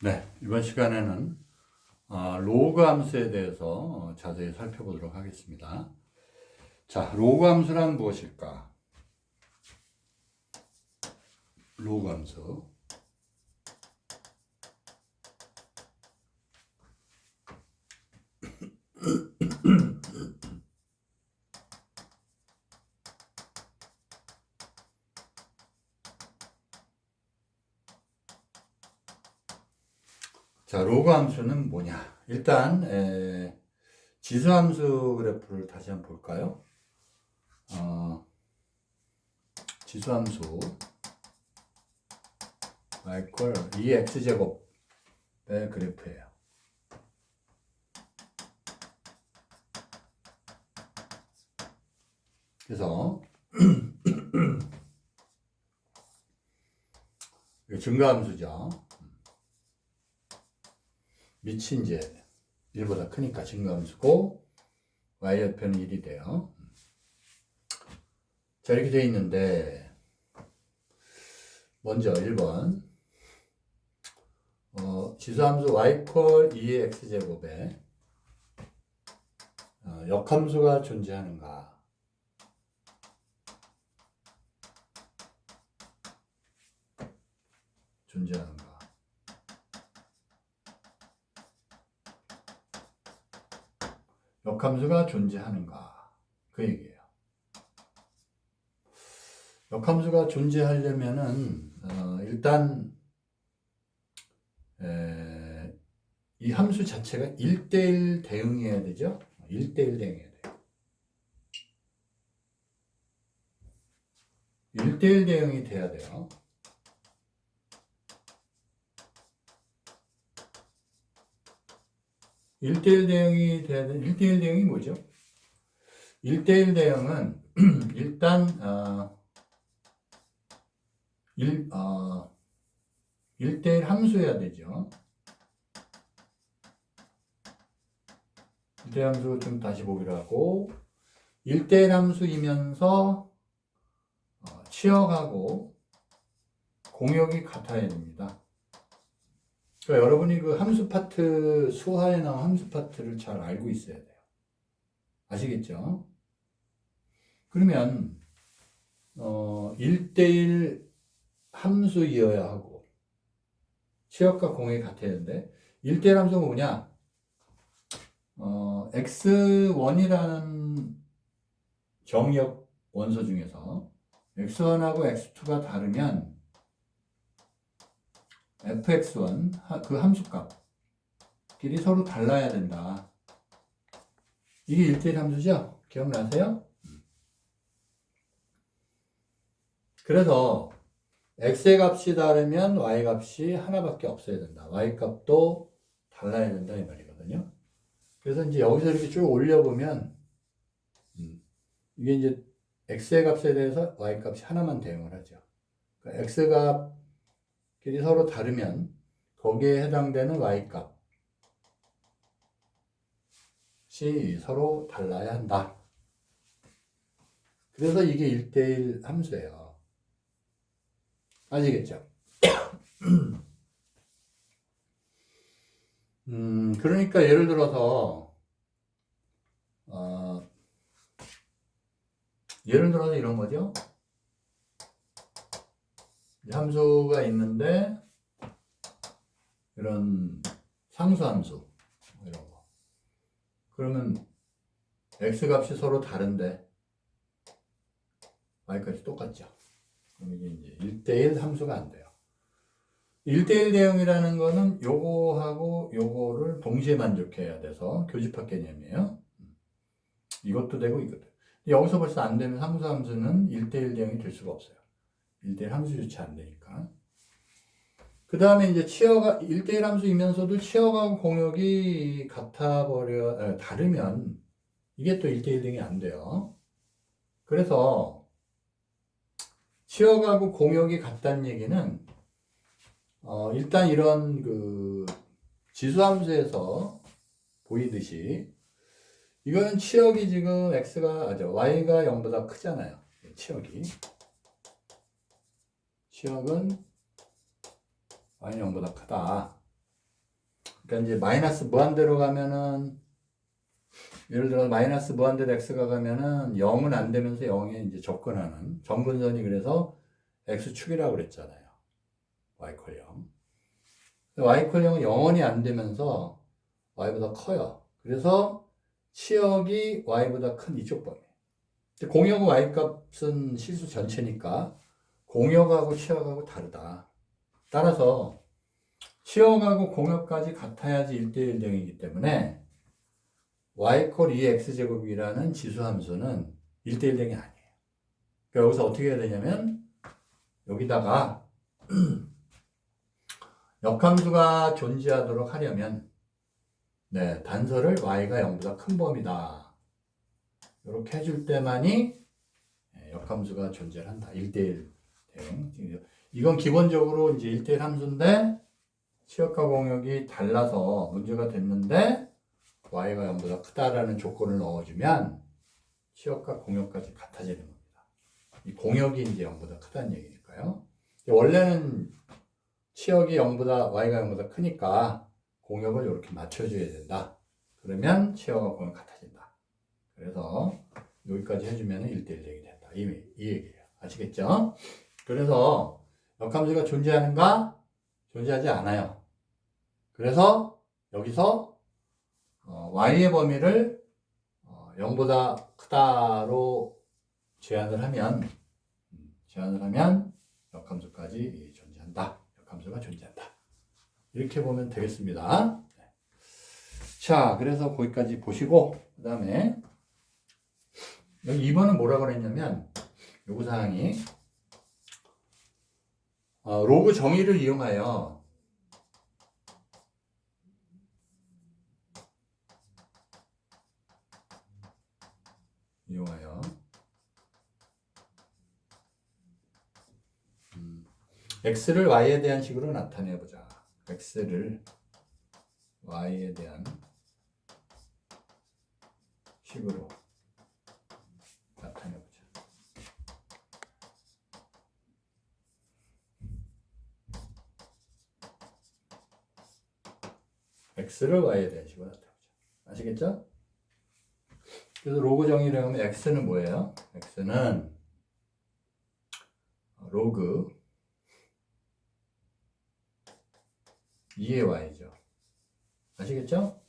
네, 이번 시간에는 로그 함수에 대해서 자세히 살펴보도록 하겠습니다. 자, 로그 함수란 무엇일까? 로그 함수. 자, 로그 함수는 뭐냐? 일단 지수함수 그래프를 다시 한번 볼까요? 지수함수 y = 2x제곱의 그래프예요. 그래서 증가함수죠. 밑이 이제 1보다 크니까 증가함수고 y좌표는 1이 돼요. 자, 이렇게 되어 있는데 먼저 1번 지수함수 y = 2x제곱에 역함수가 존재하는가? 존재하는가? 역함수가 존재하는가? 그 얘기예요. 역함수가 존재하려면은 일단 이 함수 자체가 1대1 대응해야 되죠? 1대1 대응해야 돼요. 1대1 대응이 돼야 돼요. 1대1 대응이 돼야 되는 1대1 대응이 뭐죠? 1대1 대응은 일단 1대1 함수여야 되죠. 1대1 함수 좀 다시 보기로 하고 1대1 함수이면서 치역하고 공역이 같아야 됩니다. 그러니까 여러분이 그 함수 파트, 수하에 나온 함수 파트를 잘 알고 있어야 돼요. 아시겠죠? 그러면 1대1 함수이어야 하고 치역과 공역이 같아야 되는데 1대1 함수가 뭐냐? x1이라는 정의역 원소 중에서 x1하고 x2가 다르면 fx1 그 함수값끼리 서로 달라야 된다. 이게 1대1 함수죠? 기억나세요? 그래서 x의 값이 다르면 y 값이 하나밖에 없어야 된다. y 값도 달라야 된다 이 말이거든요. 그래서 이제 여기서 이렇게 쭉 올려보면 이게 이제 x의 값에 대해서 y 값이 하나만 대응을 하죠. 그러니까 x 값끼리 서로 다르면 거기에 해당되는 y 값이 서로 달라야 한다. 그래서 이게 1대1 함수예요. 아시겠죠? 그러니까 예를 들어서 이런 거죠. 함수가 있는데 이런 상수함수 이런 거. 그러면 x 값이 서로 다른데 y 값이 똑같죠. 그럼 이게 이제 1대1 함수가 안 돼요. 1대1 대응이라는 거는 요거하고 요거를 동시에 만족해야 돼서 교집합 개념이에요. 이것도 되고 이것도. 여기서 벌써 안 되면 상수함수는 1대1 대응이 될 수가 없어요. 1대1 함수조차 안 되니까. 그 다음에 이제 치어가 1대1 함수이면서도 치어하고 공역이 다르면 이게 또 1대1 대응이 안 돼요. 그래서 치어하고 공역이 같다는 얘기는 일단 이런 그 지수함수에서 보이듯이 이거는 치역이 지금 y가 0보다 크잖아요. 치역은 y는 0보다 크다. 그러니까 이제 마이너스 무한대로 가면은 예를 들어 마이너스 무한대로 x가 가면은 0은 안 되면서 0에 이제 접근하는 점근선이 그래서 x축이라고 그랬잖아요. y 콜 0. y 콜 0은 영원히 안 되면서 y보다 커요. 그래서 치역이 y보다 큰 이쪽 범위. 공역은 y 값은 실수 전체니까 공역하고 치역하고 다르다. 따라서 치역하고 공역까지 같아야지 1대1 대응이기 때문에 y 콜 2x제곱이라는 지수함수는 1대1 대응이 아니에요. 그러니까 여기서 어떻게 해야 되냐면 여기다가 역함수가 존재하도록 하려면 네, 단서를 y가 0보다 큰 범위다. 이렇게 해줄 때만이 역함수가 존재를 한다. 1대1 대응. 이건 기본적으로 이제 1대1 함수인데 치역과 공역이 달라서 문제가 됐는데 y가 0보다 크다라는 조건을 넣어주면 치역과 공역까지 같아지는 겁니다. 이 공역이 이제 0보다 크다는 얘기니까요. 원래는 치역이 0보다 y가 0보다 크니까 공역을 이렇게 맞춰줘야 된다. 그러면 치역과 공역 같아진다. 그래서 여기까지 해주면 1대1 대응이 된다. 이 얘기예요. 아시겠죠? 그래서 역함수가 존재하는가? 존재하지 않아요. 그래서 여기서 y의 범위를 0보다 크다로 제한을 하면 역함수까지 존재한다. 역함수가 존재한다. 이렇게 보면 되겠습니다. 자, 그래서 거기까지 보시고 그 다음에 여기 2번은 뭐라고 그랬냐면 요구사항이 로그 정의를 이용하여 x를 y에 대한 식으로 나타내 보자. x를 y에 대한 식으로 나타내 보자. x를 y에 대한 식으로 나타내 보자. 아시겠죠? 그래서 로그 정의를 하면 x는 뭐예요? x는 로그 2의 y죠. 아시겠죠?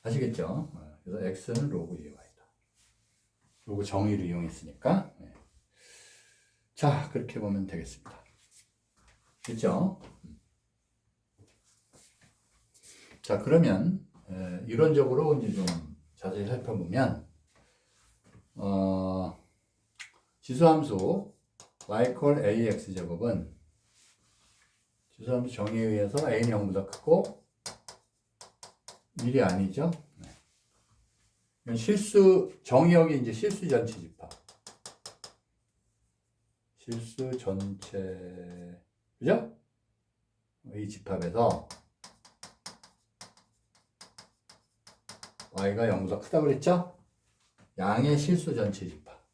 아시겠죠? 그래서 x는 로그 2의 y다. 로그 정의를 이용했으니까. 네. 자, 그렇게 보면 되겠습니다. 됐죠? 자, 그러면 이론적으로 이제 좀 자세히 살펴보면 지수함수 y 콜 ax 제곱은 지수함수 정의에 의해서 a는 0보다 크고 1이 아니죠. 네. 정의역이 이제 실수 전체 집합. 실수 전체, 그죠? 이 집합에서 y가 0보다 크다고 그랬죠? 양의 실수 전체 집합.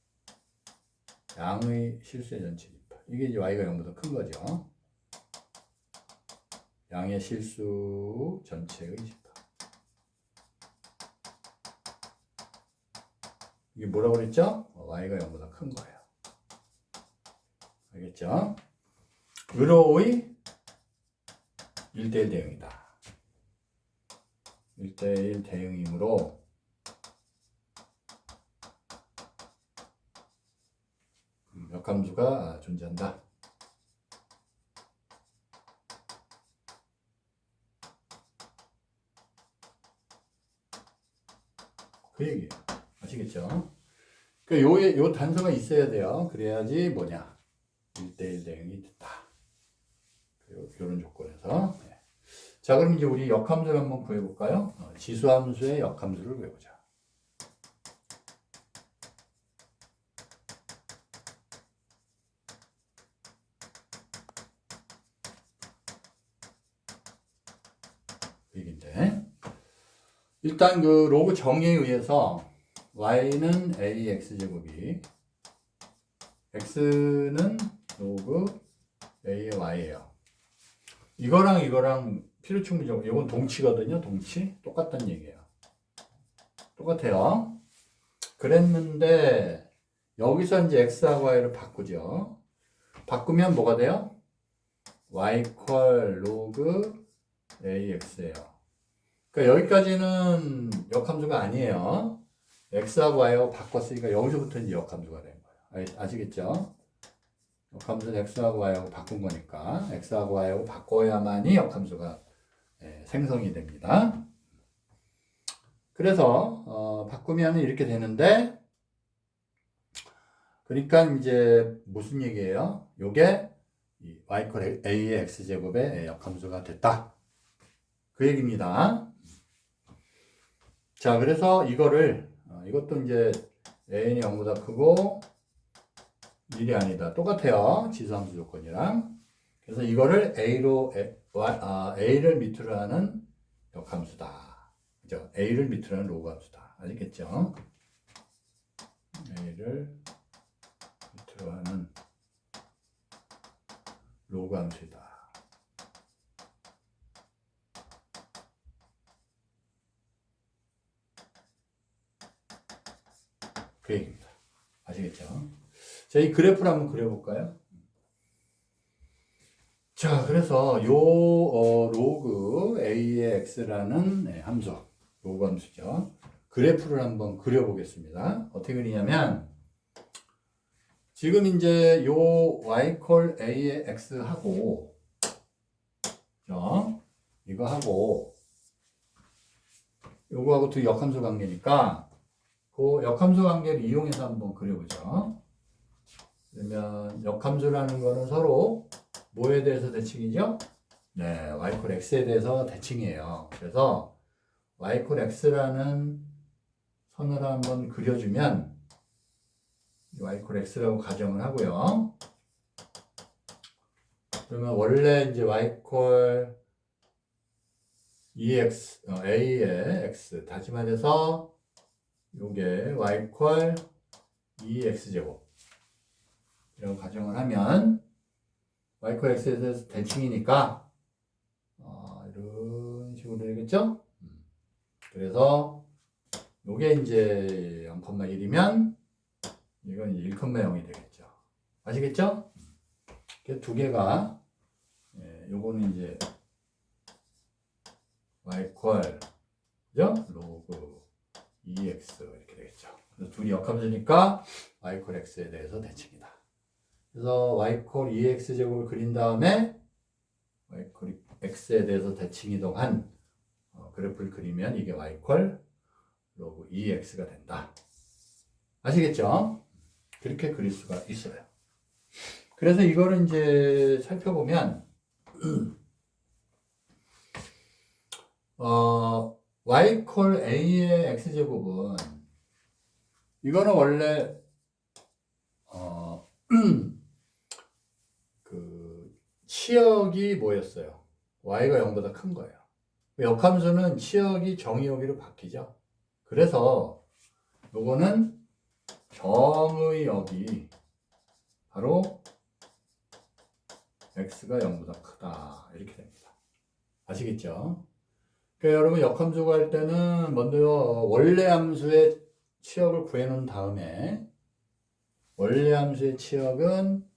양의 실수의 전체 집합. 이게 이제 y가 0보다 큰 거죠. 양의 실수 전체의 집합. 이게 뭐라고 그랬죠? y가 0보다 큰 거예요. 알겠죠? 으로의 1대1 대응이다. 1대1 대응이므로 역함수가 존재한다. 그 얘기예요. 아시겠죠? 그러니까 요 단서가 있어야 돼요. 그래야지 뭐냐? 1대1 대응이 됐다. 이런 조건에서. 네. 자, 그럼 이제 우리 역함수를 한번 구해볼까요? 지수함수의 역함수를 구해보자. 얘기인데 일단 그 로그 정의에 의해서 y는 ax제곱이 x는 로그 a의 y예요. 이거랑 이거랑 필요충분적 이건 동치거든요. 동치 똑같다는 얘기예요. 똑같아요. 그랬는데 여기서 이제 x하고 y를 바꾸죠. 바꾸면 뭐가 돼요? y 퀄 로그 ax예요. 그러니까 여기까지는 역함수가 아니에요. x하고 y하고 바꿨으니까 여기서부터 이제 역함수가 된 거예요. 아시겠죠? 역함수는 x하고 y하고 바꾼 거니까 x하고 y하고 바꿔야만이 역함수가 생성이 됩니다. 그래서 바꾸면 이렇게 되는데, 그러니까 이제 무슨 얘기예요? 요게 y 콜 a의 x제곱의 역함수가 됐다. 그 얘기입니다. 자, 그래서 이거를 이것도 이제 a는 0보다 크고 1이 아니다. 똑같아요. 지수함수 조건이랑. 그래서 이거를 a를 밑으로 하는 역함수다. 그죠? a를 밑으로 하는 로그 함수다. 아시겠죠? a를 밑으로 하는 로그 함수이다. 그 얘기입니다. 아시겠죠? 자, 이 그래프를 한번 그려볼까요? 자, 그래서 요 로그 a의 x라는 함수, 로그 함수죠. 그래프를 한번 그려보겠습니다. 어떻게 그리냐면 지금 이제 요 y 콜 a의 x하고 이거 하고 요거하고 두 역함수 관계니까 그 역함수 관계를 이용해서 한번 그려보죠. 그러면 역함수라는 거는 서로 뭐에 대해서 대칭이죠? 네, y 콜 x에 대해서 대칭이에요. 그래서 y 콜 x라는 선을 한번 그려주면 y 콜 x라고 가정을 하고요. 그러면 원래 이제 y 콜 EX, A의 X, 다시 말해서 요게 Y 콜 EX제곱 이라고 가정을 하면 Y 콜 X에 대해서 대칭이니까 이런 식으로 되겠죠? 그래서 요게 이제 0,1이면 이건 1,0이 되겠죠. 아시겠죠? 두 개가 요거는 이제 y 콜 그죠? 로그 EX 이렇게 되겠죠. 그래서 둘이 역함수니까 y 콜 x에 대해서 대칭이다. 그래서 y 콜 EX 제곱을 그린 다음에 y 콜 x에 대해서 대칭이동한 그래프를 그리면 이게 y 콜 로그 EX가 된다. 아시겠죠? 그렇게 그릴 수가 있어요. 그래서 이거를 이제 살펴보면 y 콜 a의 x제곱은 이거는 원래 그 치역이 뭐였어요? y가 0보다 큰 거예요. 역함수는 치역이 정의역으로 바뀌죠. 그래서 요거는 정의역이 바로 x가 0보다 크다 이렇게 됩니다. 아시겠죠? 그러니까 여러분 역함수 구할 때는 먼저 원래 함수의 치역을 구해놓은 다음에 원래 함수의 치역은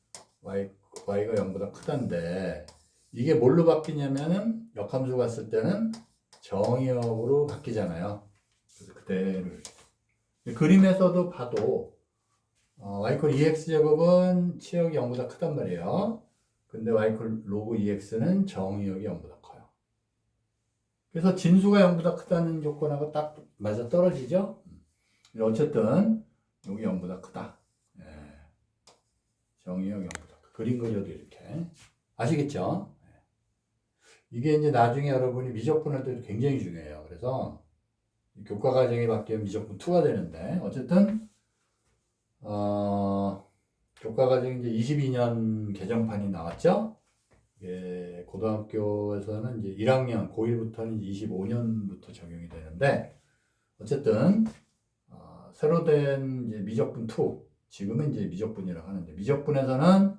y가 0보다 크다인데 이게 뭘로 바뀌냐면은 역함수 갔을 때는 정의역으로 바뀌잖아요. 그래서 그대로 그림에서도 봐도 y 콜 EX 제곱은 치역이 0보다 크단 말이에요. 근데 y 콜 로그 EX는 정의역이 0보다 커요. 그래서 진수가 0보다 크다는 조건하고 딱 맞아 떨어지죠? 어쨌든 여기 0보다 크다. 예. 정의역 0보다 크다. 그림 그려도 이렇게. 아시겠죠? 이게 이제 나중에 여러분이 미적분 할 때도 굉장히 중요해요. 그래서 교과 과정이 바뀌면 미적분 2가 되는데 어쨌든 교과 과정이 이제 22년 개정판이 나왔죠? 예, 고등학교에서는 이제 1학년, 고1부터는 25년부터 적용이 되는데, 어쨌든, 새로 된 이제 미적분 2, 지금은 이제 미적분이라고 하는데, 미적분에서는,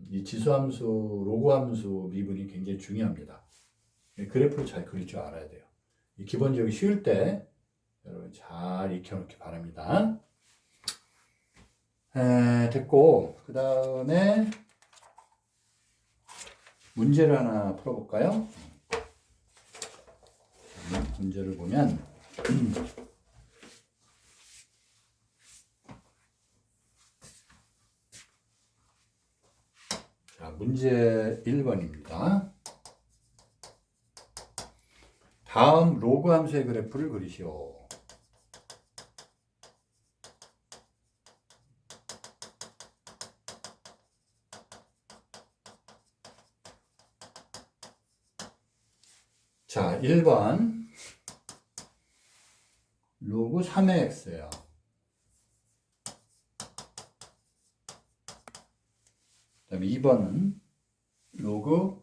이 지수함수, 로그함수 미분이 굉장히 중요합니다. 그래프를 잘 그릴 줄 알아야 돼요. 기본적으로 쉬울 때 여러분 잘 익혀놓기 바랍니다. 됐고, 그 다음에 문제를 하나 풀어볼까요? 문제를 보면 자, 문제 1번입니다. 다음 로그 함수의 그래프를 그리시오. 자, 1번 로그 3의 x예요. 그 다음에 2번은 로그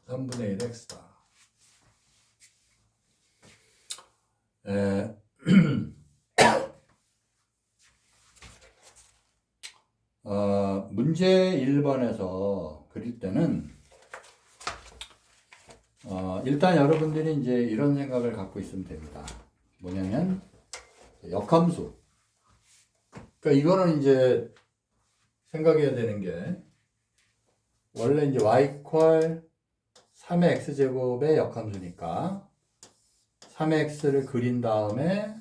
3분의 1 x다. 문제 1번에서 그릴 때는 일단 여러분들이 이제 이런 생각을 갖고 있으면 됩니다. 뭐냐면 역함수. 그러니까 이거는 이제 생각해야 되는 게 원래 이제 y = 3의 x제곱의 역함수니까 3의 x를 그린 다음에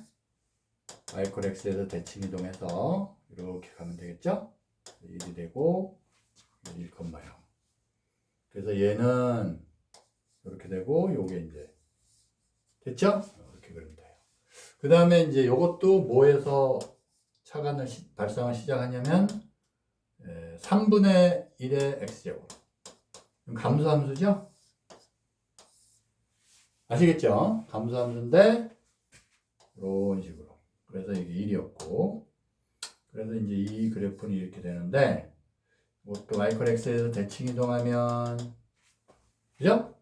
y = x에서 대칭 이동해서 이렇게 가면 되겠죠? 1이 되고 1, 0. 그래서 얘는 이렇게 되고 요게 이제 됐죠? 이렇게 그리면 돼요. 그 다음에 이제 이것도 뭐에서 차관을 발상을 시작하냐면 3분의 1의 x제곱. 감소함수죠? 아시겠죠? 감소함수인데 이런 식으로. 그래서 이게 1이었고 그래서 이제 이 그래프는 이렇게 되는데 이것도 y = x에서 대칭 이동하면 그죠?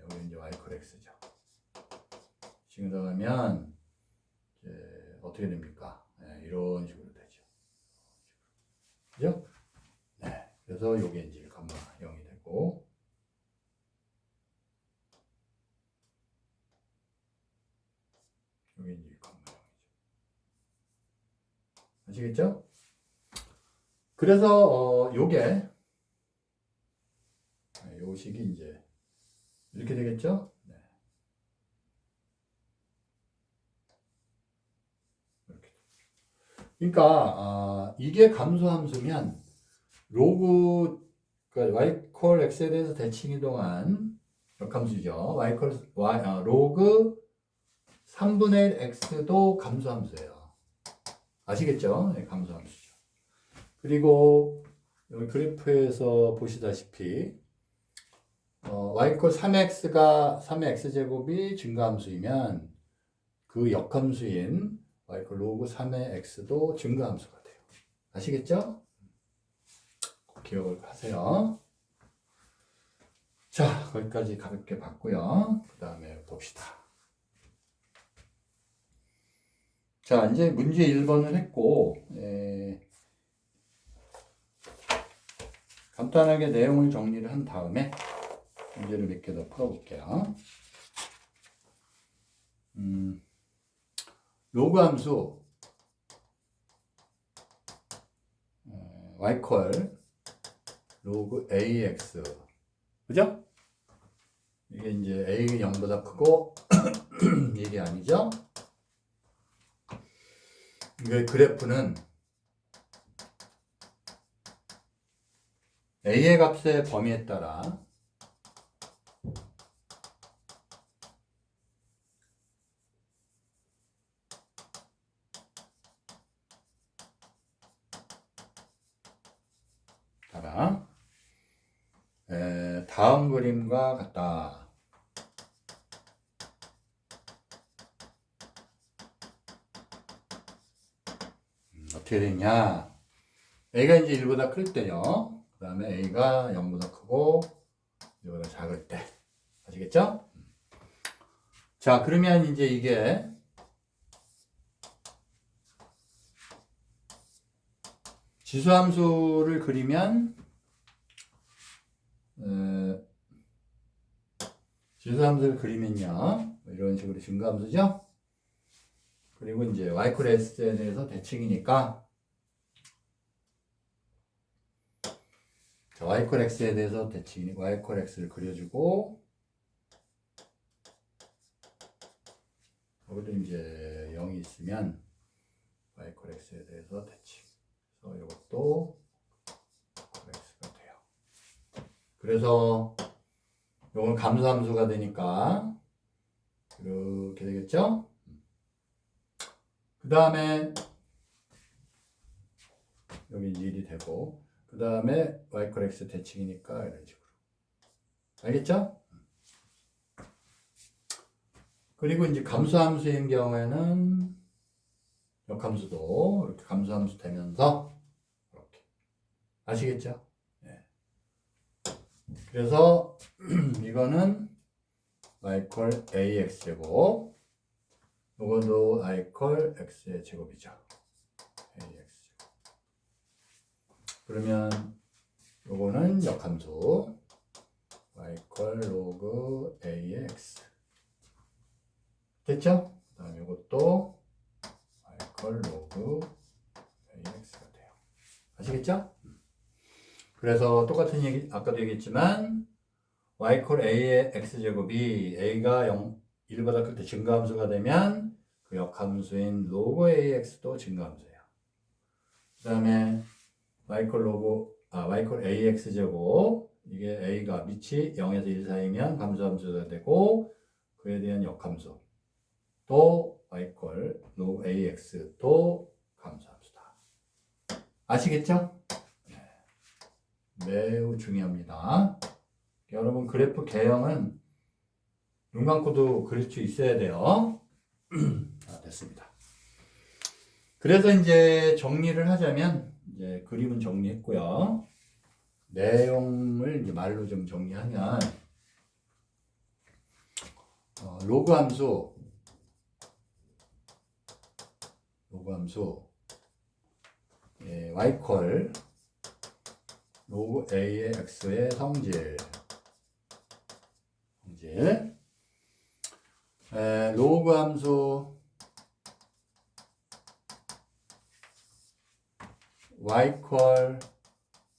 여기 이제 y = x죠. 대칭 이동하면 이제 어떻게 됩니까? 이런 식으로 되죠. 그죠? 네. 그래서 요게 이제 1,0이 되고 요게 이제 1,0이죠. 아시겠죠? 그래서 요게 요 식이 이제 이렇게 되겠죠? 네. 이렇게. 그러니까 이게 감소함수면 로그 그러니까 y = x에 대해서 대칭 이동한 역함수죠. 로그 3분의 1 x도 감소함수예요. 아시겠죠? 네, 감소함수죠. 그리고 여기 그래프에서 보시다시피 y = 3x가 3의 x제곱이 증가함수이면 그 역함수인 y = 로그 3의 x도 증가함수가 돼요. 아시겠죠? 기억을 하세요. 자, 거기까지 가볍게 봤고요. 그 다음에 봅시다. 자, 이제 문제 1번을 했고 간단하게 내용을 정리를 한 다음에 문제를 몇 개 더 풀어볼게요. 로그 함수 y = 로그 ax 그죠? 이게 이제 a가 0보다 크고 이게 아니죠? 이게 그래프는 a의 값의 범위에 따라 다음 그림과 같다. 어떻게 되냐? a가 이제 1보다 클 때요. 그 다음에 a가 0보다 크고 1보다 작을 때. 아시겠죠? 자, 그러면 이제 이게 지수함수를 그리면 지수함수를 그리면요 이런 식으로 증가함수죠. 그리고 이제 y 콜 x에 대해서 대칭이니까 y 콜 x에 대해서 대칭이니까 y 콜 x를 그려주고 여기도 이제 0이 있으면 y 콜 x에 대해서 대칭. 그래서 이것도 콜 x가 돼요. 그래서 이건 감소함수가 되니까 이렇게 되겠죠? 그 다음에 여기 1이 되고 그 다음에 y 콜 x 대칭이니까 이런 식으로. 알겠죠? 그리고 이제 감소함수인 경우에는 역함수도 이렇게 감소함수 되면서 이렇게. 아시겠죠? 네. 그래서 이거는 y 콜 ax 제곱 이것도 y 콜 x의 제곱이죠. ax 제곱. 그러면 요거는 역함수 y 콜 로그 ax 됐죠? 그 다음에 이것도 y 콜 로그 ax가 돼요. 아시겠죠? 그래서 똑같은 얘기 아까도 얘기했지만 y 콜 a의 x제곱이 a가 1보다 클 때 증가함수가 되면 그 역함수인 로그 ax도 증가함수예요. 그 다음에 y 콜 ax제곱 이게 a가 밑이 0에서 1 사이면 감소함수가 되고 그에 대한 역함수 또 y 콜 로그 ax도 감소함수다. 아시겠죠? 네. 매우 중요합니다. 여러분 그래프 개형은 눈 감고도 그릴 수 있어야 돼요. 됐습니다. 그래서 이제 정리를 하자면 이제 그림은 정리했고요. 내용을 이제 말로 좀 정리하면 로그 함수 y 콜 로그 a의 x의 성질 로그 함수 y 콜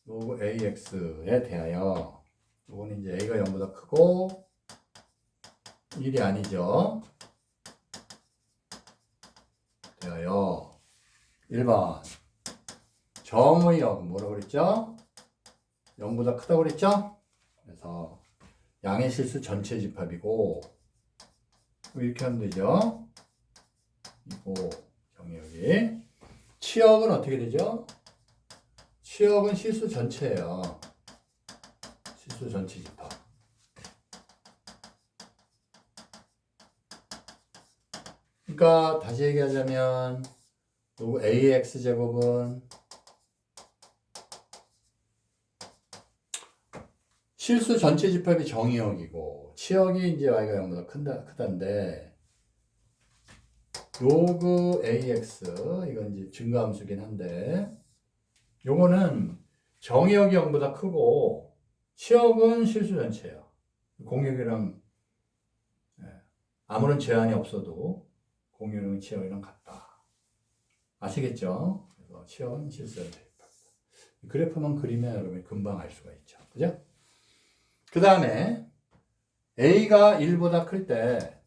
로그 ax에 대하여 이거는 이제 a가 0보다 크고 1이 아니죠. 대하여 1번 정의 역 뭐라고 그랬죠? 0보다 크다고 그랬죠? 그래서 양의 실수 전체 집합이고 이렇게 하면 되죠. 이거 정의역이 치역은 어떻게 되죠? 치역은 실수 전체예요. 실수 전체 집합. 그러니까 다시 얘기하자면 요거 ax 제곱은 실수 전체 집합이 정의역이고 치역이 이제 y가 0보다 크다인데 로그 ax 이건 이제 증가함수긴 한데 요거는 정의역이 0보다 크고 치역은 실수 전체예요. 공역이랑 아무런 제한이 없어도 공역이랑 치역이랑 같다. 아시겠죠? 그래서 치역은 실수 전체. 그래프만 그리면 여러분이 금방 알 수가 있죠. 그죠? 그 다음에 a가 1보다 클 때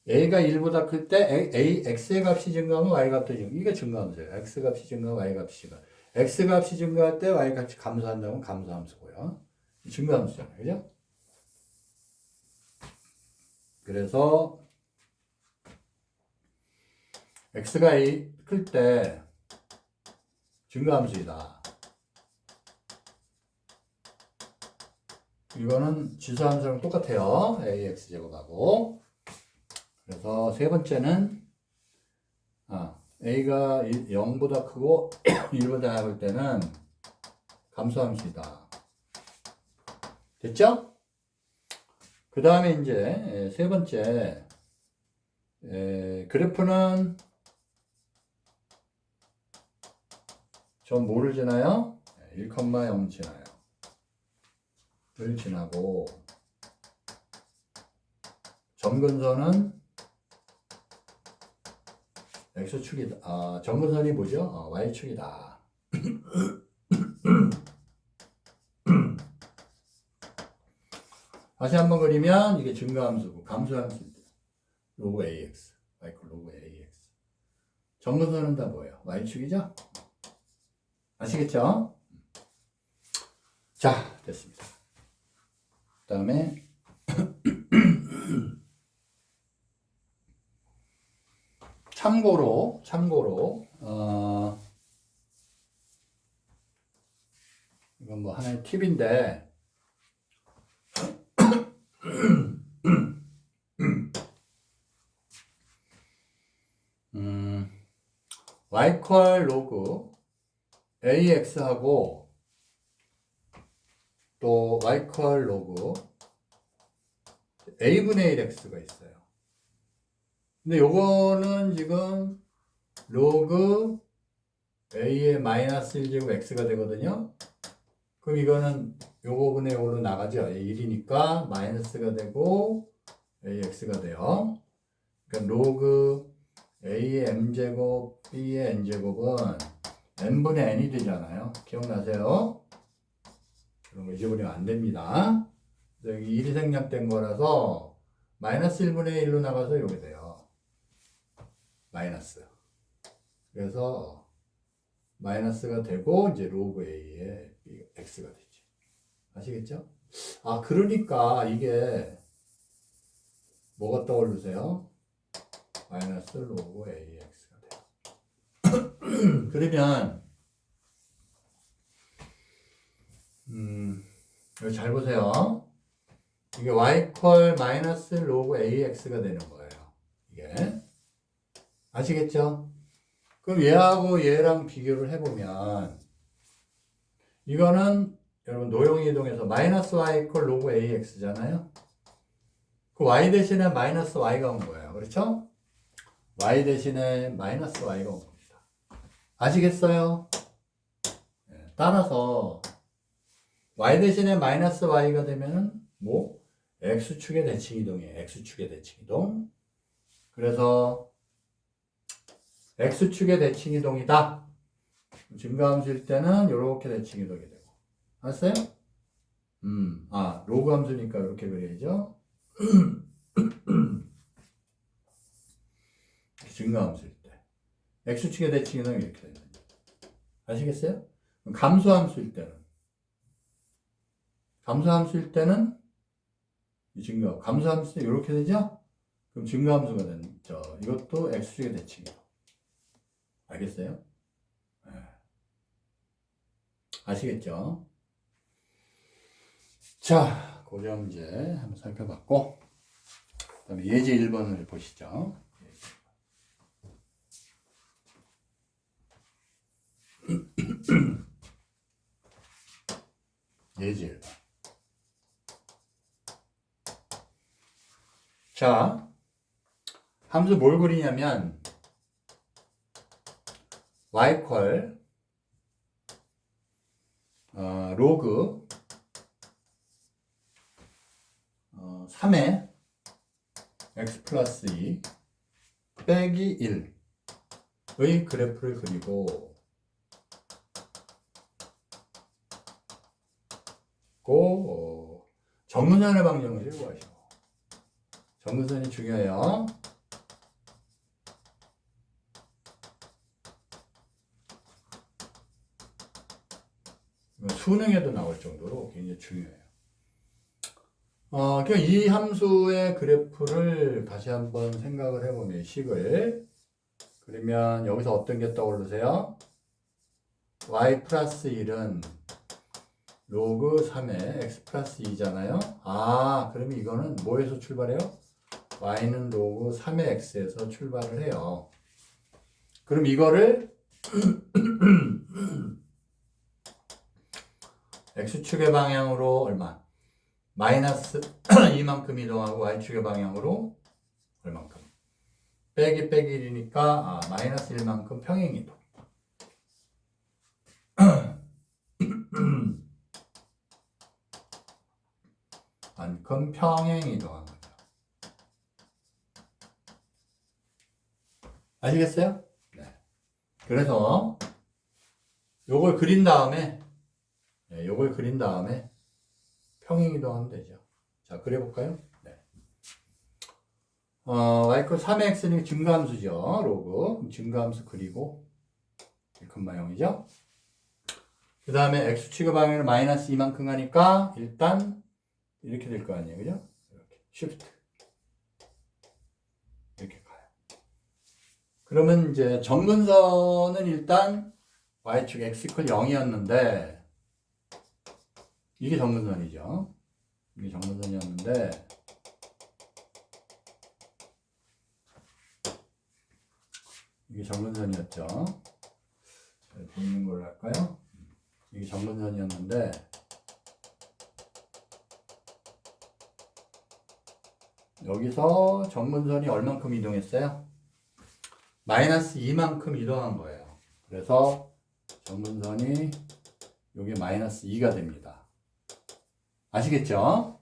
x의 값이 증가하면 y 값도 증가. 이게 증가함수예요. x 값이 증가하면 y 값이 증가. x 값이 증가할 때 y 값이 감소한다면 감소함수고요. 증가함수잖아요. 그죠? 그래서 x가 클 때 증가함수이다. 이거는 지수함수랑 똑같아요. ax 제곱하고. 그래서 세 번째는 a가 0보다 크고 1보다 작을 때는 감소함수이다. 됐죠? 그 다음에 이제 세 번째 그래프는 전 뭐를 지나요? 1,0 지나요. 를 지나고 점근선은 X축이다. 점근선이 뭐죠? Y축이다. 다시 한번 그리면 이게 증가함수고 감소함수입니다. 로그 AX, Y 로그 AX. 점근선은 다 뭐예요? Y축이죠? 아시겠죠? 자, 됐습니다. 그 다음에 참고로 이건 뭐 하나의 팁인데 y 로그 AX하고 또 y 로그 A분의 1X가 있어요. 근데 요거는 지금 로그 A의 마이너스 1제곱 X가 되거든요. 그럼 이거는 요거분의 요거로 나가죠. A1이니까 마이너스가 되고 AX가 돼요. 그러니까 로그 A의 M제곱 B의 N제곱은 N분의 N이 되잖아요. 기억나세요? 그런 거 잊어버리면 안 됩니다. 여기 1이 생략된 거라서 마이너스 1분의 1로 나가서 요게 돼요. 마이너스. 그래서 마이너스가 되고 이제 로그 A의 X가 되지. 아시겠죠? 그러니까 이게 뭐가 떠오르세요? 마이너스 로그 AX가 돼요. 그러면 여기 잘 보세요. 이게 y 마이너스 로그 AX가 되는 거예요. 이게 아시겠죠? 그럼 얘하고 얘랑 비교를 해보면 이거는 여러분 노용이동에서 마이너스 y 로그 AX잖아요. 그 y 대신에 마이너스 y가 온 거예요. 그렇죠? y 대신에 마이너스 y가 온 겁니다. 아시겠어요? 따라서 y 대신에 마이너스 y가 되면은 뭐 x축의 대칭 이동이에요. x축의 대칭 이동. 그래서 x축의 대칭 이동이다. 증가함수일 때는 이렇게 대칭 이동이 되고. 알았어요? 로그 함수니까 이렇게 그려야죠. 증가함수일 때. x축의 대칭 이동이 이렇게 됩니다. 아시겠어요? 감소함수일 때는 이 증가, 감소함수 때 이렇게 되죠? 그럼 증가함수가 되는, 이것도 x축의 대칭이에요. 알겠어요? 네. 아시겠죠? 자, 고려문제 한번 살펴봤고, 그 다음에 예제 1번을 보시죠. 예제 1번. 자, 함수 뭘 그리냐면 y 로그 3의 x 플러스 2 빼기 1의 그래프를 그리고 정근선의 방정식을 구하시고 정근선이 중요해요. 수능에도 나올 정도로 굉장히 중요해요. 그러니까 이 함수의 그래프를 다시 한번 생각을 해보면 식을 그러면 여기서 어떤 게 떠오르세요? y 플러스 1은 로그 3의 x 플러스 2잖아요. 그러면 이거는 뭐에서 출발해요? y는 로그 3의 x에서 출발을 해요. 그럼 이거를 x축의 방향으로 얼마? 마이너스 이만큼 이동하고 y축의 방향으로 얼만큼? 빼기 1이니까 마이너스 1만큼 평행 이동. 만큼 평행 이동한 거죠. 아시겠어요? 네. 그래서 요걸 그린 다음에 평행 이동하면 되죠. 자, 그려볼까요? 네. y = 3x는 증가함수죠. 로그. 증가함수 그리고 1,0이죠. 그 다음에 x축의 방향을 마이너스 이만큼 가니까 일단 이렇게 될 거 아니에요. 그죠? 이렇게. 쉬프트. 이렇게 가요. 그러면 이제 정근선은 일단 y축 x = 0이었는데 이게 정근선이죠. 이게 정근선이었는데 이게 정근선이었죠. 보이는 걸로 할까요? 이게 정근선이었는데 여기서 정근선이 얼만큼 이동했어요? 마이너스 2만큼 이동한 거예요. 그래서 정근선이 여기 마이너스 2가 됩니다. 아시겠죠?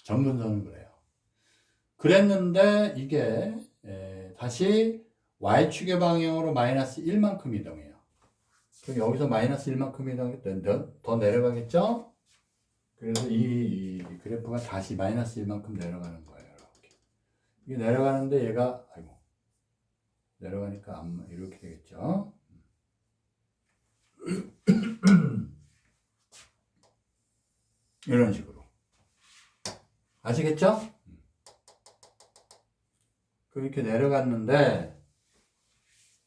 정근선은 그래요. 그랬는데 이게 다시 y축의 방향으로 마이너스 1만큼 이동해요. 그럼 여기서 마이너스 1만큼 이동했는데 더 내려가겠죠? 그래서 이 그래프가 다시 마이너스 1만큼 내려가는 거예요. 이렇게. 이게 내려가는데 얘가 내려가니까 이렇게 되겠죠? 이런 식으로. 아시겠죠? 그렇게 내려갔는데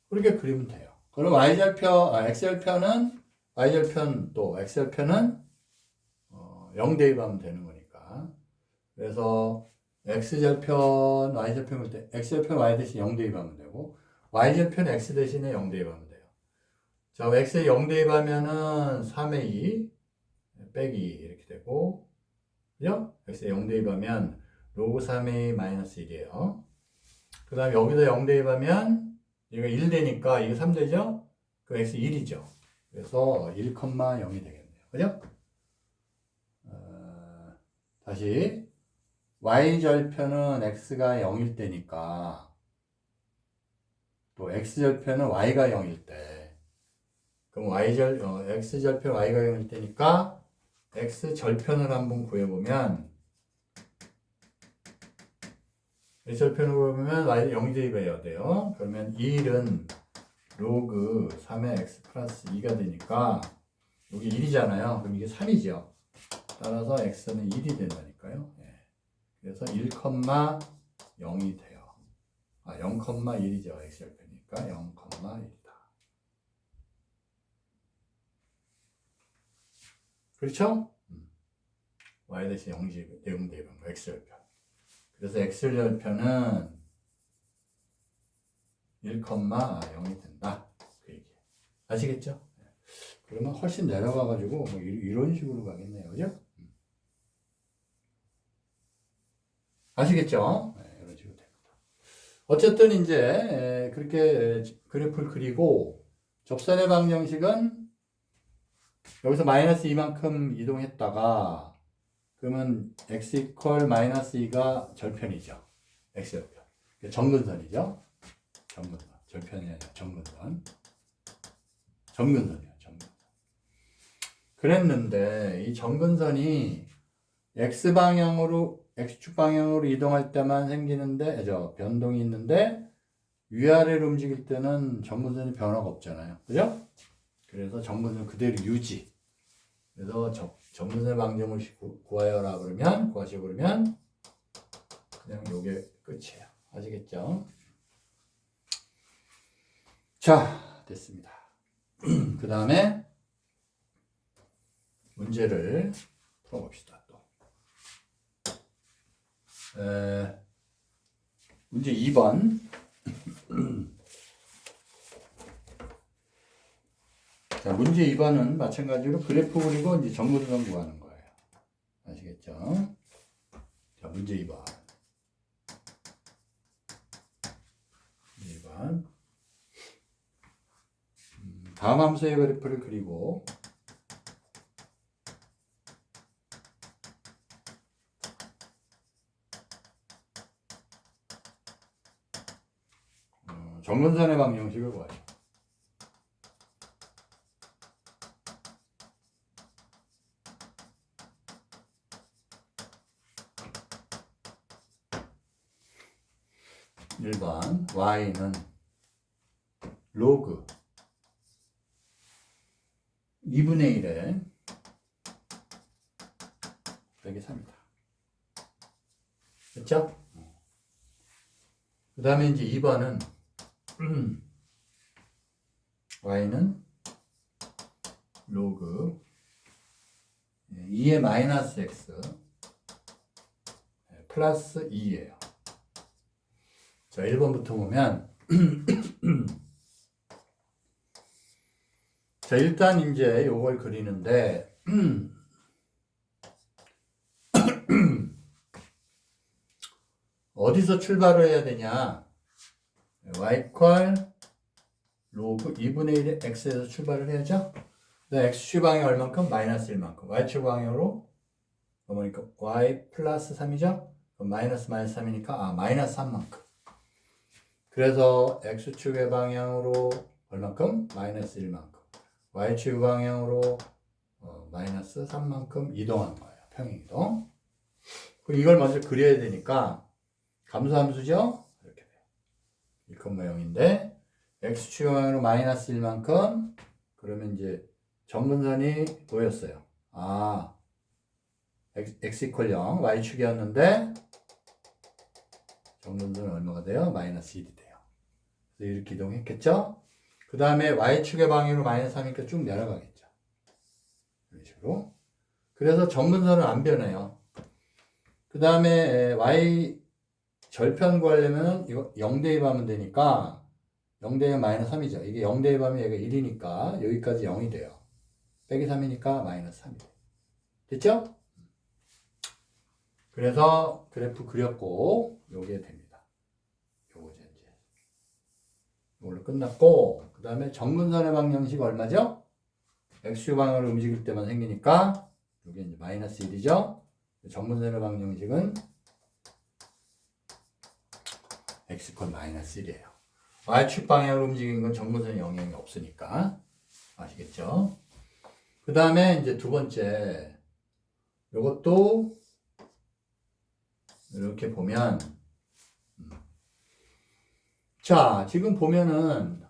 그렇게 그리면 돼요. 그럼 x절편은 y절편 또 x절편은 0 대입하면 되는 거니까. 그래서 x절편 y절편 볼 때 x절편 y 대신 0 대입하면 되고 y절편 x 대신에 0 대입하면 돼요. 자, x에 0 대입하면은 3의 2 빼기 2 이렇게 되고, 그죠? x에 0 대입하면 로그 3의 2 마이너스 1이에요. 그 다음에 여기다 0 대입하면 얘가 1 되니까 이게 3 되죠? 그럼 x 1이죠. 그래서 1,0이 되겠네요. 그죠? 다시 y절편은 x가 0일 때니까 또 x절편은 y가 0일 때 그럼 x절편 y가 0일 때니까 x절편을 한번 구해보면 x절편을 구해보면 y 0 대입해야 돼요. 그러면 1은 로그 3의 x 플러스 2가 되니까 여기 1이잖아요. 그럼 이게 3이죠. 따라서 x는 1이 된다니까요. 그래서 1,0이 돼요. 0,1이죠. x절편이니까 0,1이다. 그렇죠? y 대신 0 대입한 거 x절편. 그래서 x절편은 1,0이 된다. 그 얘기. 아시겠죠? 그러면 훨씬 내려가가지고 뭐 이런 식으로 가겠네요. 그죠? 아시겠죠? 이런 식으로 됩니다. 어쨌든 이제 그렇게 그래프를 그리고 접선의 방정식은 여기서 마이너스 2만큼 이동했다가 그러면 x = 마이너스 2가 절편이죠. x절편. 정근선이죠. 정근선. 절편이 아니라 정근선. 정근선이에요. 정근선. 그랬는데 이 정근선이 x축 방향으로 이동할 때만 생기는데 변동이 있는데 위아래로 움직일 때는 정근선이 변화가 없잖아요. 그죠? 그래서 정근선 그대로 유지. 그래서 정근선의 방정을 구하시고 그러면 그냥 요게 끝이에요. 아시겠죠? 자, 됐습니다. 그 다음에 문제를 풀어봅시다. 또. 문제 2번. 자, 문제 2번은 마찬가지로 그래프 그리고 이제 정근선 구하는 거예요. 아시겠죠? 자, 문제 2번. 2번. 다음 함수의 그래프를 그리고 정근선의 방정식을 구하죠. (1번) y는 로그 2분의 1에 빼기 3이다. 됐죠? 그 다음에 이제 2번은 y는 로그 2의 마이너스 x 플러스 2예요. 자, 1번부터 보면 자, 일단 이제 요걸 그리는데 어디서 출발을 해야 되냐? y 퀄 로그 2분의 1의 x에서 출발을 해야죠. x축 방향 얼만큼? 마이너스 1만큼. y축 방향으로 그러니까 y 플러스 3이죠? 그럼 마이너스 3이니까 마이너스 3만큼. 그래서 x축의 방향으로 얼만큼? 마이너스 1만큼. y축 방향으로 마이너스 3만큼 이동한 거예요. 평행이동. 이걸 먼저 그려야 되니까 감소함수죠? 이렇게 돼요. 1,0인데 x축 방향으로 마이너스 1만큼 그러면 이제 정근선이 보였어요. x 이퀄 0 y축이었는데 정근선은 얼마가 돼요? 마이너스 1이 돼요. 그래서 이렇게 이동했겠죠? 그 다음에 y축의 방향으로 마이너스 3이니까 쭉 내려가겠죠. 이런 식으로. 그래서 정근선은 안 변해요. 그 다음에 y 절편 구하려면 이거 0대2 하면 되니까 0대2는 마이너스 3이죠. 이게 0대2 하면 얘가 1이니까 여기까지 0이 돼요. 빼기 3이니까 마이너스 3이 돼요. 됐죠? 그래서 그래프 그렸고 요게 됩니다. 요거 이제 이걸로 끝났고 그 다음에 정근선의 방정식 얼마죠? x축 방향으로 움직일 때만 생기니까 요게 이제 마이너스 1이죠. 정근선의 방정식은 x 컷 마이너스 1이에요. y축 방향으로 움직이는 건 정근선에 영향이 없으니까 아시겠죠? 그 다음에 이제 두 번째 요것도 이렇게 보면 자 지금 보면은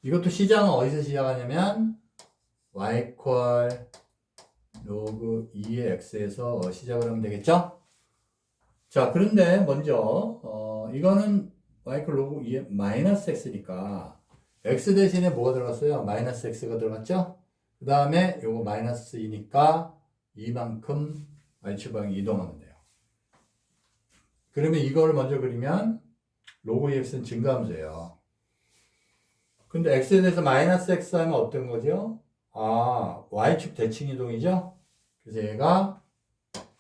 이것도 시작은 어디서 시작하냐면 y 퀄 로그 2의 x에서 시작을 하면 되겠죠? 자 그런데 먼저 이거는 y 퀄 로그 2의 마이너스 x니까 x 대신에 뭐가 들어갔어요? 마이너스 x가 들어갔죠? 그 다음에 요거 마이너스 2니까 이만큼 y축 방향 이동하면 돼요. 그러면 이걸 먼저 그리면 로그 2x는 증가함수예요. 근데 x에 대해서 마이너스 x 하면 어떤 거죠? y축 대칭 이동이죠? 그래서 얘가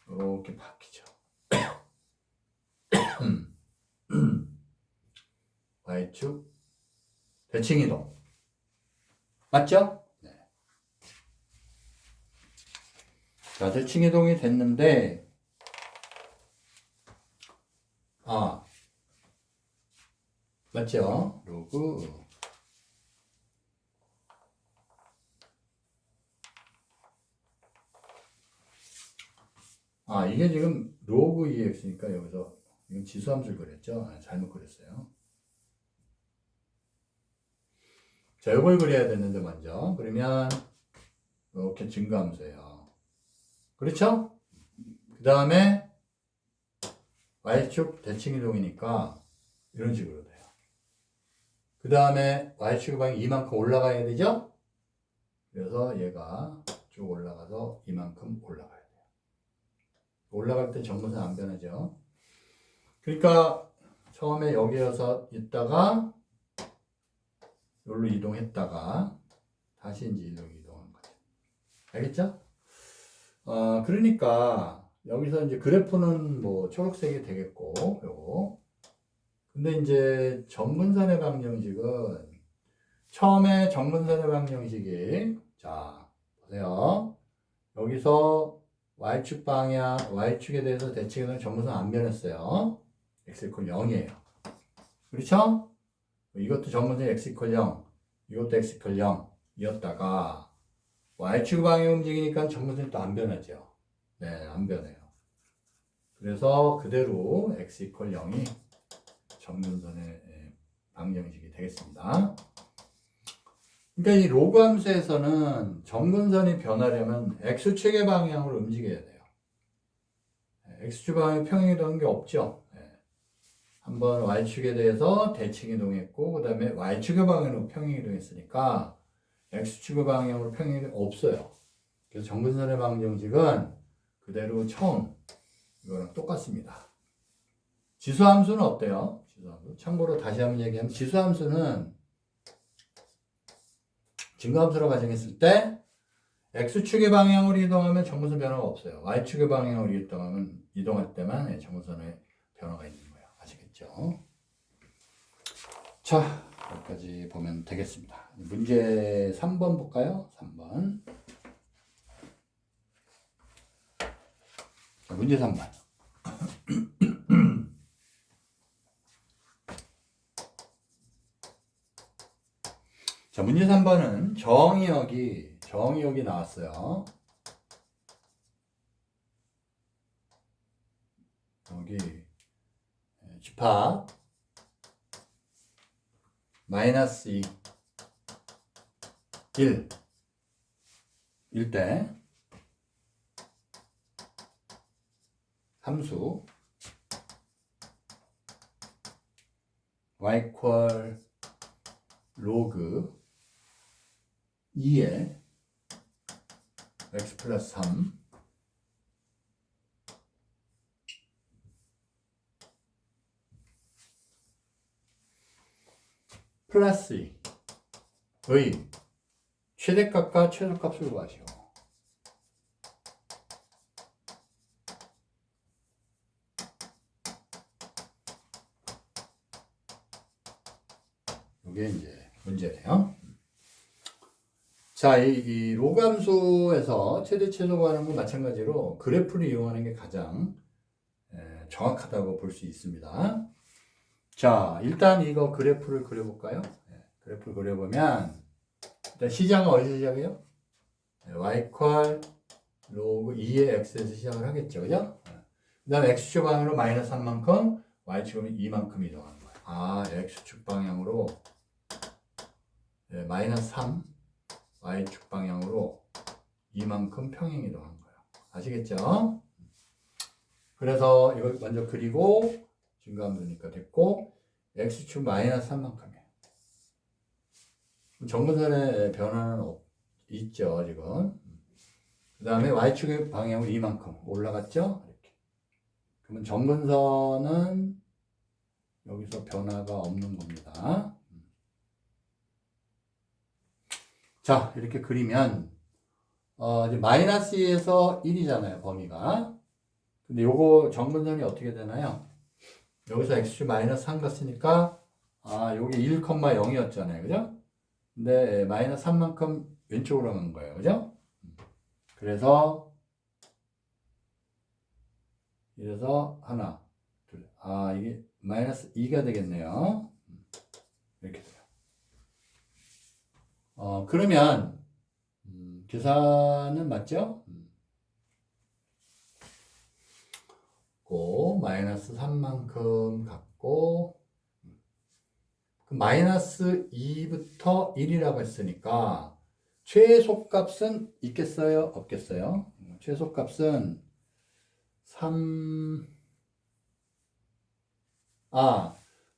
이렇게 바뀌죠. y축 대칭 이동. 맞죠? 네. 자, 대칭 이동이 됐는데 맞죠? 로그 이게 지금 로그 2x니까 여기서 이건 지수함수를 그렸죠? 잘못 그렸어요. 자, 이걸 그려야 되는데 먼저 그러면 이렇게 증가함수예요. 그렇죠? 그 다음에 y축 대칭 이동이니까 이런 식으로 돼요. 그 다음에 y축 방향이 이만큼 올라가야 되죠? 그래서 얘가 쭉 올라가서 이만큼 올라가야 돼요. 올라갈 때 정근선 안 변하죠. 그러니까 처음에 여기에서 있다가 여기로 이동했다가 다시 이제 이동한 거죠. 알겠죠? 그러니까 여기서 이제 그래프는 뭐 초록색이 되겠고 요거. 근데 이제 정근선의 방정식은 처음에 정근선의 방정식이 자 보세요. 여기서 y축 방향 y축에 대해서 대칭은 정근선 안 변했어요. x 이퀄 0이에요. 그렇죠? 이것도 정근선 x 이퀄 0, 이것도 x 이퀄 0이었다가 y축 방향 움직이니까 정근선이 또 안 변하죠. 네, 안 변해요. 그래서 그대로 x 이퀄 0이 정근선의 방정식이 되겠습니다. 그러니까 이 로그 함수에서는 정근선이 변하려면 x축의 방향으로 움직여야 돼요. x축 방향 평행이동한 게 없죠. 한번 y축에 대해서 대칭 이동했고 그 다음에 y축의 방향으로 평행 이동했으니까 x축의 방향으로 평행이 없어요. 그래서 정근선의 방정식은 그대로 처음 이거랑 똑같습니다. 지수함수는 어때요? 지수함수. 참고로 다시 한번 얘기하면 지수함수는 증가함수로 가정했을 때 x축의 방향으로 이동하면 정근선 변화가 없어요. y축의 방향으로 이동할 때만 정근선의 변화가 있는 거예요. 아시겠죠? 자, 여기까지 보면 되겠습니다. 문제 3번 볼까요? 3번. 자, 문제 3번. 자, 문제 3번은 정의역이 나왔어요. 여기 집합 마이너스 2 1 때 함수 y = 로그 2에 x 플러스 3 플러스 2의 최대값과 최소값을 구하시오. 이게 이제 문제네요. 자, 이 로그 함수에서 최대 최소 구하는 건 마찬가지로 그래프를 이용하는 게 가장 정확하다고 볼 수 있습니다. 자, 일단 이거 그래프를 그려볼까요? 그래프를 그려보면 일단 시작은 어디서 시작해요? y = 로그 2의 x에서 시작을 하겠죠. 그죠? 그 다음에 x축 방향으로 마이너스 3만큼, y축은 2만큼 이동하는 거예요. 아, x축 방향으로 마이너스 3, y축 방향으로 이만큼 평행 이동한 거예요. 아시겠죠? 그래서 이걸 먼저 그리고 증가함수니까 됐고 x축 마이너스 3만큼이에요. 정근선의 변화는 있죠, 지금. 그 다음에 y축의 방향으로 이만큼 올라갔죠? 이렇게. 그러면 정근선은 여기서 변화가 없는 겁니다. 자, 이렇게 그리면 이제 마이너스 2에서 1이잖아요, 범위가. 근데 요거 정근선이 어떻게 되나요? 여기서 x축 마이너스 3 갔으니까 요게 1,0이었잖아요, 그죠? 근데 마이너스 3만큼 왼쪽으로 간 거예요, 그죠? 그래서 이래서 하나, 둘, 이게 마이너스 2가 되겠네요. 이렇게 돼요. 그러면 계산은 맞죠? 마이너스 3만큼 갖고 그 마이너스 2부터 1이라고 했으니까 최소값은 있겠어요? 없겠어요? 최소값은 3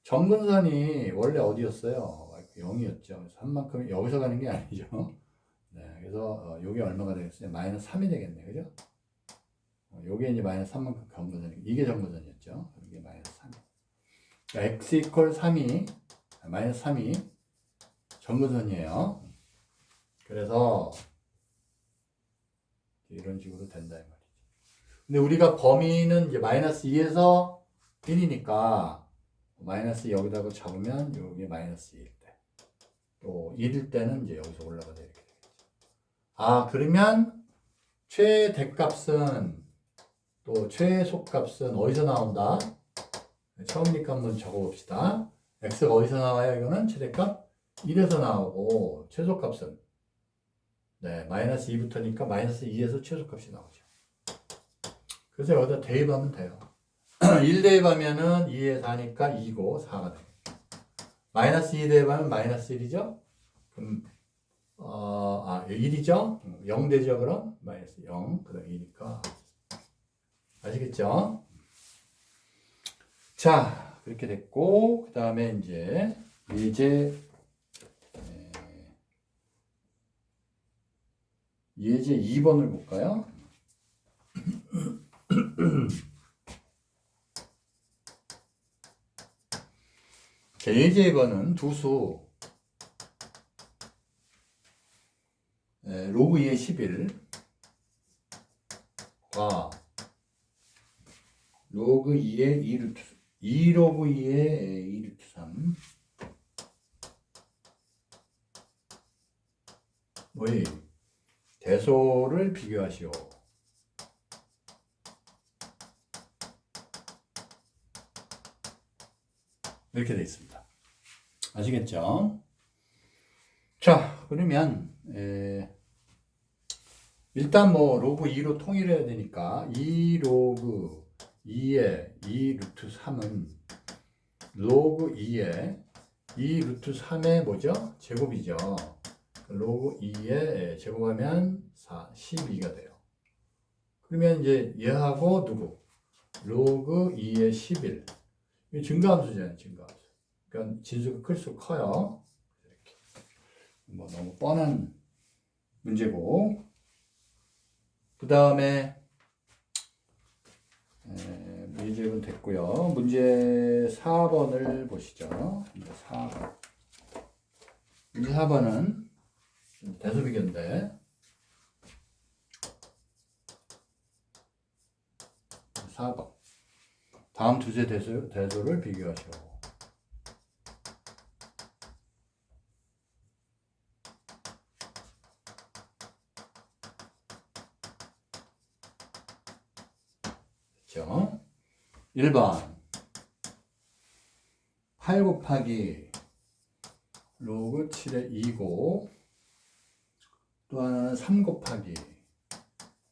정근선이 원래 어디였어요? 0이었죠. 그래서 3만큼 여기서 가는 게 아니죠. 네, 그래서 요게 얼마가 되겠어요? 마이너스 3이 되겠네요. 그죠? 요게 이제 마이너스 3만큼 정근선이 이게 정근선이었죠. 이게 마이너스 3. 그러니까 x 이퀄 3이 마이너스 3이 정근선이에요. 그래서 이런 식으로 된다 이 말이죠. 근데 우리가 범위는 이제 마이너스 2에서 1이니까 마이너스 여기다가 잡으면 여기 마이너스 2일 때, 또 1일 때는 이제 여기서 올라가다 이렇게 되겠죠. 그러면 최대값은 또 최소값은 어디서 나온다? 처음이니까 한번 적어봅시다. x가 어디서 나와요? 이거는 최대값 1에서 나오고 최소값은 네, 마이너스 2부터니까 마이너스 2에서 최소값이 나오죠. 그래서 여기다 대입하면 돼요. 1 대입하면은 2에 4니까 2고 4가 돼요. 마이너스 2 대입하면 마이너스 1이죠? 그럼 1이죠? 0 되죠, 그럼? 마이너스 0, 그 다음 2니까. 아시겠죠? 자, 그렇게 됐고, 그 다음에 이제, 예제 2번을 볼까요? 자, 예제 2번은 두 수, 로그 2의 11과 로그 2의 2루트, 2로그 2의 2루트 3. 뭐이? 대소를 비교하시오. 이렇게 되어 있습니다. 아시겠죠? 자, 그러면 일단 뭐 로그 2로 통일해야 되니까 2 로그 2의 2 루트 3은 로그 2의 2 루트 3의 뭐죠? 제곱이죠. 로그 2의 제곱하면 4, 12가 돼요. 그러면 이제 얘하고 누구? 로그 2의 11. 이게 증가함수잖아요, 증가함수. 그러니까 진수가 클수록 커요. 이렇게. 뭐 너무 뻔한 문제고. 그 다음에 문제는 됐고요. 문제 4번을 보시죠. 문제 4번. 문제 4번은 대소비교인데 4번. 다음 두세 대소를 비교하시오. 그렇죠? 1번 8 곱하기 로그 7의 2고 또 하나는 3 곱하기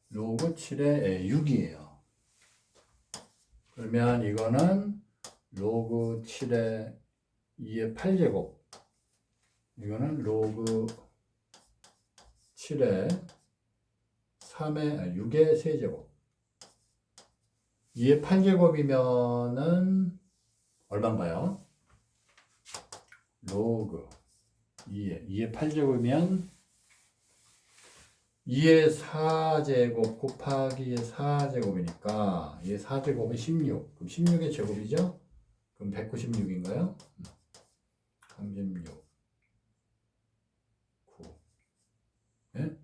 로그 7의 6이에요. 그러면 이거는 로그 7의 2의 8제곱, 이거는 로그 7의 6의 세제곱. 2의 8제곱이면은 얼마인가요? 로그 2의 8제곱이면 2의 4제곱 곱하기 2의 4제곱이니까 2의 4제곱은 16. 그럼 16의 제곱이죠? 그럼 196인가요? 36 9 네?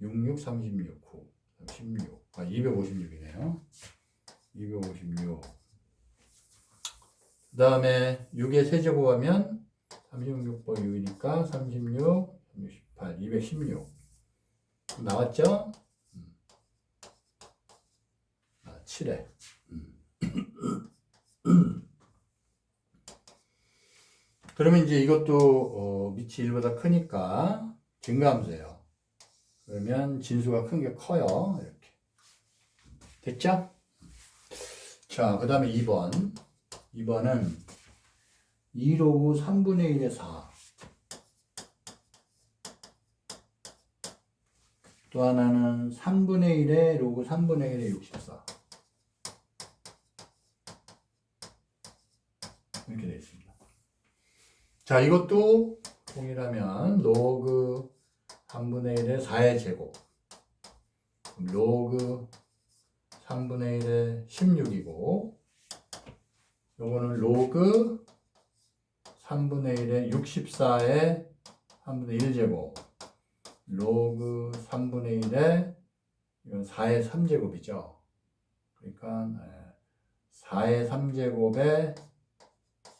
66 36 9 16 256이네요. 256. 그 다음에 6의 세제곱하면 36번 6이니까 36 68 216 나왔죠? 7회. 그러면 이제 이것도 밑이 1보다 크니까 증가함수예요. 그러면 진수가 큰 게 커요. 이렇게. 됐죠? 자, 그 다음에 2번. 2번은 2로그 3분의 1의 4. 또 하나는 3분의 1의 로그 3분의 1의 64. 이렇게 되어 있습니다. 자, 이것도 동일하면 로그 3분의 1의 4의 제곱. 로그 3분의 1의 16이고, 요거는 로그 3분의 1의 64의 3분의 1제곱. 로그 3분의 1의 이건 4의 3제곱이죠. 그러니까 4의 3제곱에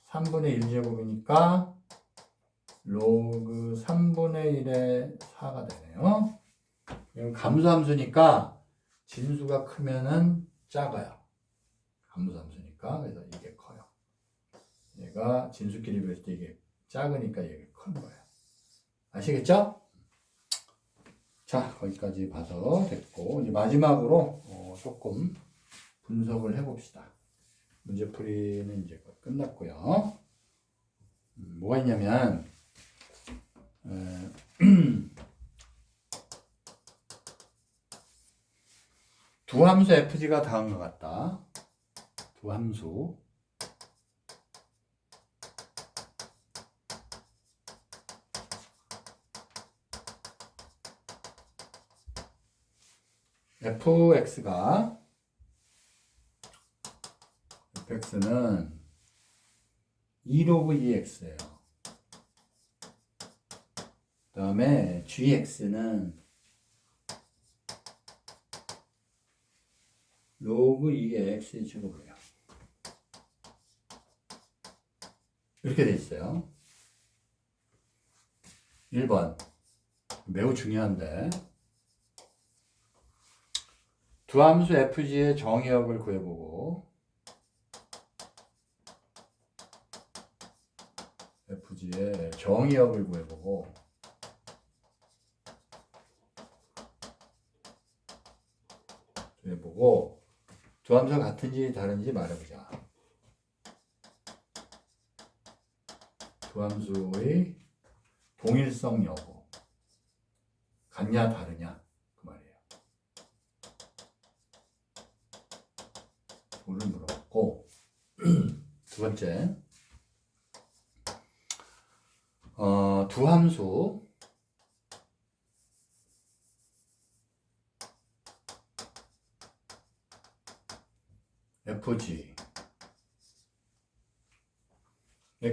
3분의 1제곱이니까 로그 3분의 1의 4가 되네요. 이건 감수함수니까 진수가 크면은 작아요. 감수함수니까. 그래서 이게 커요. 얘가 진수끼리 비했을 때 이게 작으니까 이게 큰 거예요. 아시겠죠? 자, 거기까지 봐서 됐고, 이제 마지막으로 조금 분석을 해봅시다. 문제풀이는 이제 끝났고요. 뭐가 있냐면 두 함수 fg가 다음과 같다. 두 함수 fx는 2로그 2x예요. 그 다음에 gx는 로그 2의 x의 제곱이에요. 이렇게 돼 있어요. 1번 매우 중요한데 두 함수 fg의 정의역을 구해보고 fg의 정의역을 구해보고 두 함수가 같은지 다른지 말해보자. 두 함수의 동일성 여부 같냐 다르냐 그 말이에요. 그걸 물어봤고 두 번째 두 함수 fg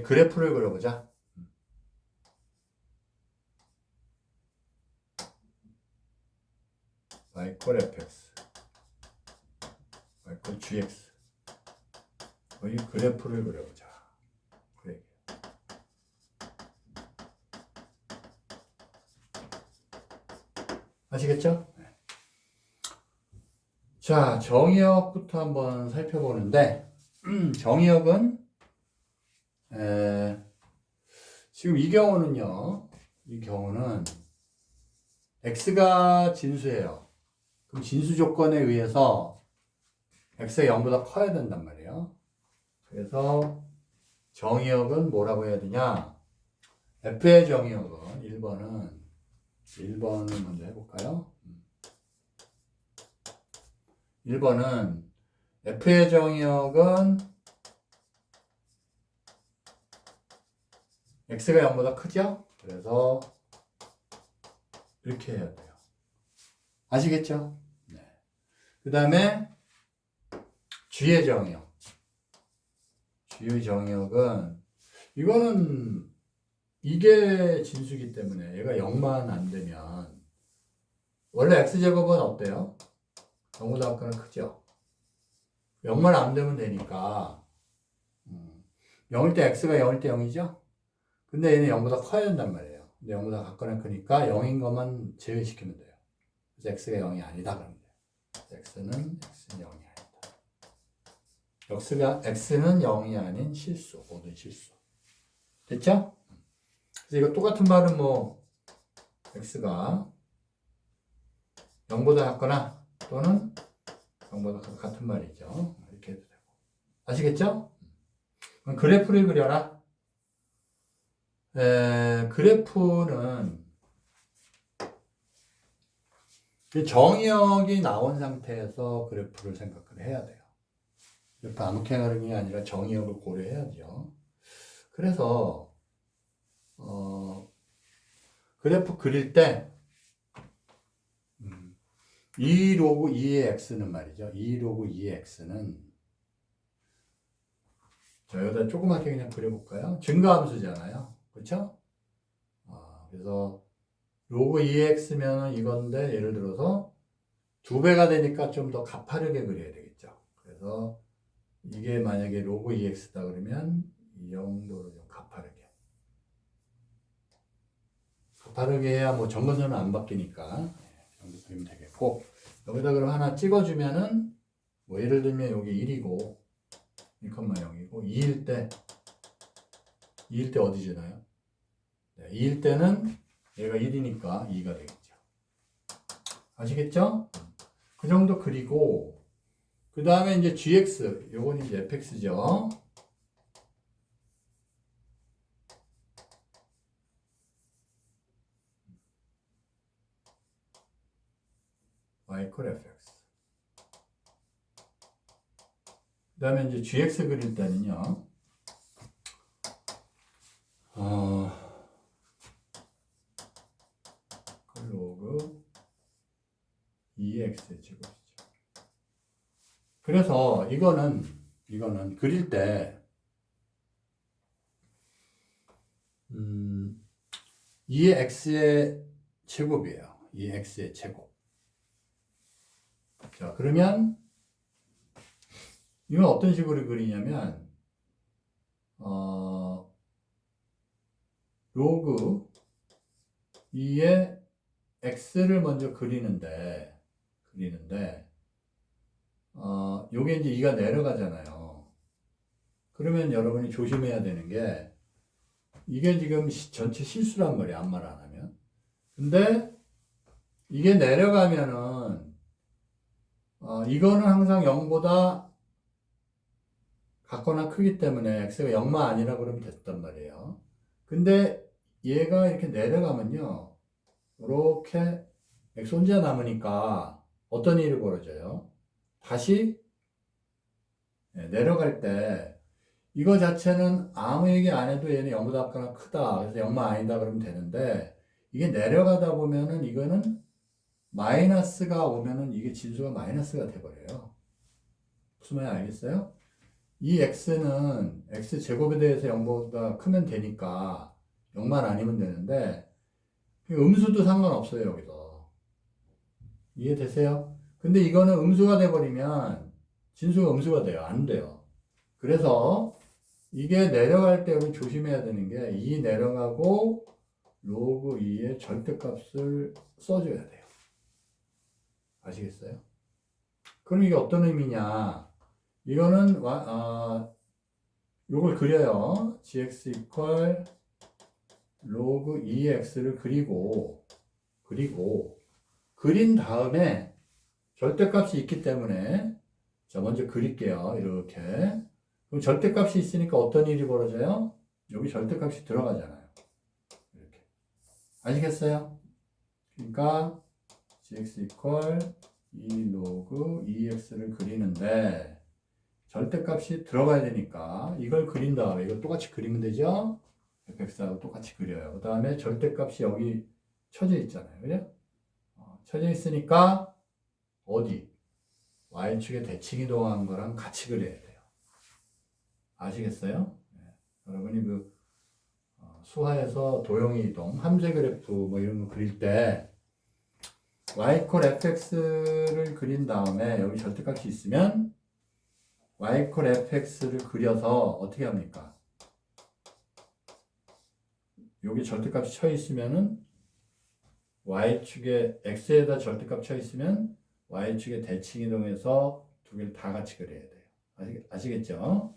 그래프를 그려보자. y equal fx y equal gx 이 그래프를 그려보자. 그래. 아시겠죠? 네. 자, 정의역부터 한번 살펴보는데 정의역은 지금 이 경우는 x가 진수예요. 그럼 진수 조건에 의해서 x가 0보다 커야 된단 말이에요. 그래서 정의역은 뭐라고 해야 되냐? f의 정의역은 1번을 먼저 해볼까요? 1번은 f의 정의역은 x가 0보다 크죠? 그래서 이렇게 해야 돼요. 아시겠죠? 네. 그 다음에 g의 정의역. g의 정의역은 이거는 이게 진수기 때문에 얘가 0만 안 되면 원래 x제곱은 어때요? 0보다 작거나 크죠? 0만 안 되면 되니까 0일 때 x가 0일 때 0이죠? 근데 얘는 0보다 커야 된단 말이에요. 근데 0보다 작거나 크니까 0인 것만 제외시키면 돼요. 그래서 x가 0이 아니다 그러면 돼요. x는 0이 아니다. x는 0이 아닌 실수, 모든 실수. 됐죠? 그래서 이거 똑같은 말은 x가 0보다 작거나 또는 0보다 같은 말이죠. 이렇게 해도 되고. 아시겠죠? 그럼 그래프를 그려라. 그래프는 정의역이 나온 상태에서 그래프를 생각을 해야 돼요. 그래프 아무렇게나 그리는 게 아니라 정의역을 고려해야죠. 그래서 그래프 그릴 때 2로그 2의 x는 말이죠. 2로그 2의 x는 자, 여기다 조그맣게 그냥 그려볼까요? 증가함수잖아요. 그렇죠? 그래서 로그 2x면 이건데 예를 들어서 2배가 되니까 좀 더 가파르게 그려야 되겠죠. 그래서 이게 만약에 로그 2x다 그러면 이 정도로 좀 가파르게 해야 점근선은 안 바뀌니까 정도 그리면 되겠고 여기다 그럼 하나 찍어주면은 예를 들면 여기 1이고 1,0이고 2일 때 2일 때 어디 지나요? 네, 2일 때는 얘가 1이니까 2가 되겠죠. 아시겠죠? 그 정도 그리고 그 다음에 이제 gx 요건 이제 fx죠. y equal fx. 그 다음에 이제 gx 그릴 때는요. 로그 2x의 제곱이죠. 그래서 이거는 그릴 때 2의 x의 제곱이에요. 2의 x의 제곱. 자, 그러면 이건 어떤 식으로 그리냐면 로그 2의 x를 먼저 그리는데 요게 이제 2가 내려가잖아요. 그러면 여러분이 조심해야 되는 게 이게 지금 전체 실수란 말이야. 아무 말 안 하면. 근데 이게 내려가면은 이거는 항상 0보다 같거나 크기 때문에 x가 0만 아니라 그러면 됐단 말이에요. 근데 얘가 이렇게 내려가면요. 이렇게 x 혼자 남으니까 어떤 일이 벌어져요? 다시 내려갈 때 이거 자체는 아무 얘기 안 해도 얘는 0보다 같거나 크다. 그래서 0만 아니다 그러면 되는데 이게 내려가다 보면은 이거는 마이너스가 오면은 이게 진수가 마이너스가 돼버려요. 무슨 말인지 알겠어요? 이 x는 x 제곱에 대해서 0보다 크면 되니까 0만 아니면 되는데 음수도 상관없어요. 여기서 이해되세요? 근데 이거는 음수가 돼버리면 진수가 음수가 돼요. 안 돼요. 그래서 이게 내려갈 때 우리 조심해야 되는 게 2 내려가고 로그 2의 절대값을 써줘야 돼요. 아시겠어요? 그럼 이게 어떤 의미냐? 이거는 요걸 그려요. gx 이퀄 로그 2x를 그리고 그린 다음에 절대값이 있기 때문에 자 먼저 그릴게요. 이렇게. 그럼 절대값이 있으니까 어떤 일이 벌어져요? 여기 절대값이 들어가잖아요. 이렇게. 아시겠어요? 그러니까 gx 이퀄 2 로그 2x를 그리는데 절대값이 들어가야 되니까 이걸 그린 다음에 이걸 똑같이 그리면 되죠? fx하고 똑같이 그려요. 그 다음에 절대값이 여기 쳐져 있잖아요. 그죠? 쳐져 있으니까 어디? y축에 대칭 이동한 거랑 같이 그려야 돼요. 아시겠어요? 네. 여러분이 수화에서 도형의 이동, 함수 그래프 뭐 이런 거 그릴 때 y equal fx를 그린 다음에 여기 절대값이 있으면 y equal fx를 그려서 어떻게 합니까? 여기 절대값이 쳐 있으면은 y축에 x에다 절대값 쳐 있으면 y축에 대칭 이동해서 두 개를 다 같이 그려야 돼요. 아시겠죠?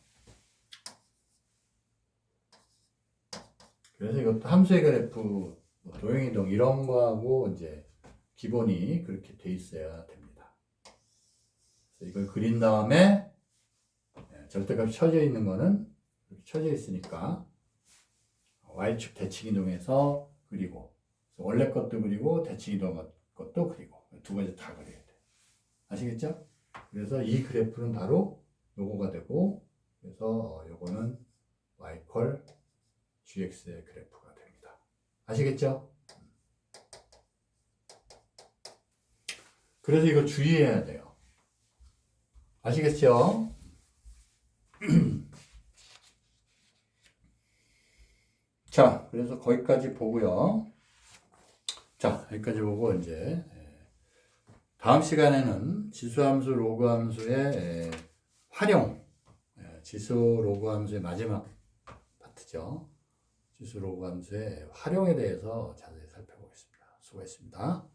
그래서 이것도 함수의 그래프, 도형 이동 이런 거하고 이제 기본이 그렇게 돼 있어야 됩니다. 그래서 이걸 그린 다음에 절대값이 쳐져 있는 거는 이렇게 쳐져 있으니까 y축 대칭 이동해서 그리고 원래 것도 그리고 대칭 이동 것도 그리고 두 가지 다 그려야 돼. 아시겠죠? 그래서 이 그래프는 바로 요거가 되고 그래서 요거는 y 콜 gx의 그래프가 됩니다. 아시겠죠? 그래서 이거 주의해야 돼요. 아시겠죠? 자, 그래서 거기까지 보고요. 자, 여기까지 보고 이제 다음 시간에는 지수함수, 로그함수의 활용, 지수 로그함수의 마지막 파트죠. 지수 로그함수의 활용에 대해서 자세히 살펴보겠습니다. 수고했습니다.